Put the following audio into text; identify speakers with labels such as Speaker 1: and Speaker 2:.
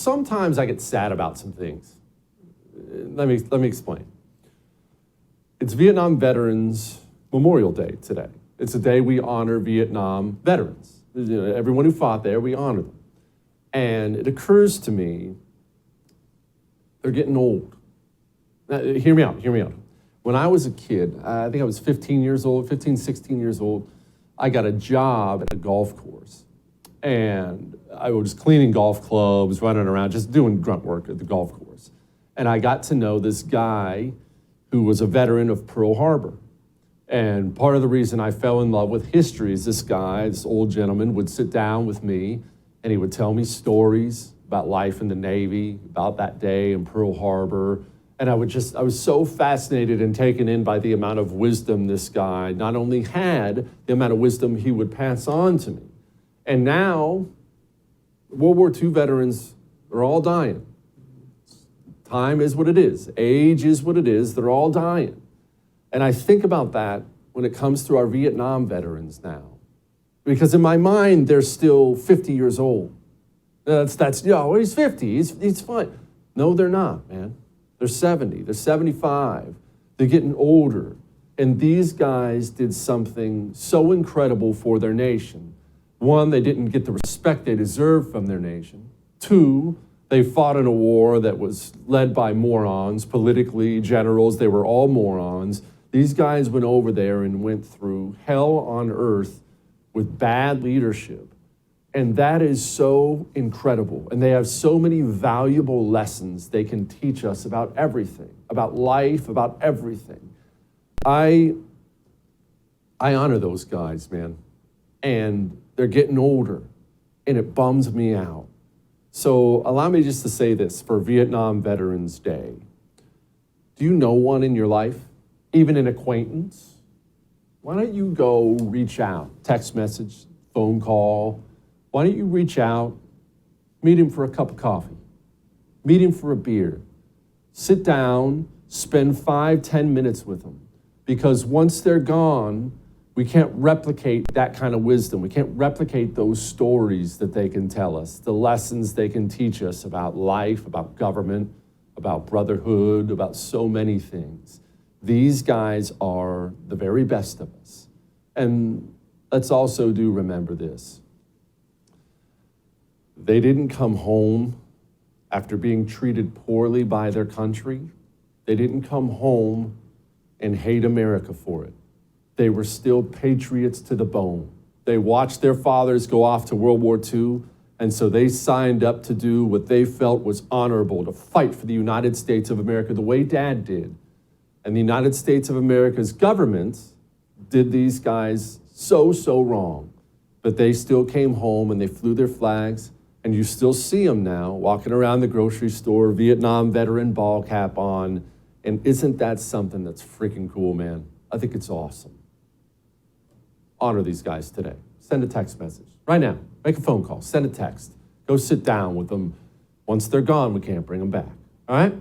Speaker 1: sometimes I get sad about some things. Let me explain. It's Vietnam Veterans Memorial Day today. It's a day we honor Vietnam veterans. Everyone who fought there, we honor them. And it occurs to me, they're getting old. Now, hear me out. When I was a kid, I think I was 16 years old, I got a job at a golf course. And I was cleaning golf clubs, running around, just doing grunt work at the golf course. And I got to know this guy who was a veteran of Pearl Harbor. And part of the reason I fell in love with history is this guy, this old gentleman, would sit down with me and he would tell me stories about life in the Navy, about that day in Pearl Harbor. And I was so fascinated and taken in by the amount of wisdom this guy not only had, the amount of wisdom he would pass on to me. And now, World War II veterans are all dying. Time is what it is. Age is what it is. They're all dying. And I think about that when it comes to our Vietnam veterans now. Because in my mind, they're still 50 years old. He's 50, he's fine. No, they're not, man. They're 70, they're 75. They're getting older. And these guys did something so incredible for their nation. One, they didn't get the respect they deserved from their nation. Two, they fought in a war that was led by morons, politically, generals, they were all morons. These guys went over there and went through hell on earth with bad leadership. And that is so incredible. And they have so many valuable lessons they can teach us about everything, about life, about everything. I honor those guys, man. And they're getting older, and it bums me out. So allow me just to say this for Vietnam Veterans Day. Do you know one in your life, even an acquaintance? Why don't you go reach out, text message, phone call. Why don't you reach out, meet him for a cup of coffee, meet him for a beer, sit down, spend 5-10 minutes with them. Because once they're gone, we can't replicate that kind of wisdom. We can't replicate those stories that they can tell us, the lessons they can teach us about life, about government, about brotherhood, about so many things. These guys are the very best of us. And let's also remember this. They didn't come home after being treated poorly by their country. They didn't come home and hate America for it. They were still patriots to the bone. They watched their fathers go off to World War II, and so they signed up to do what they felt was honorable, to fight for the United States of America the way Dad did. And the United States of America's government did these guys so wrong. But they still came home and they flew their flags, and you still see them now walking around the grocery store, Vietnam veteran ball cap on. And isn't that something that's freaking cool, man? I think it's awesome. Honor these guys today. Send a text message right now. Make a phone call. Send a text. Go sit down with them. Once they're gone, we can't bring them back. All right?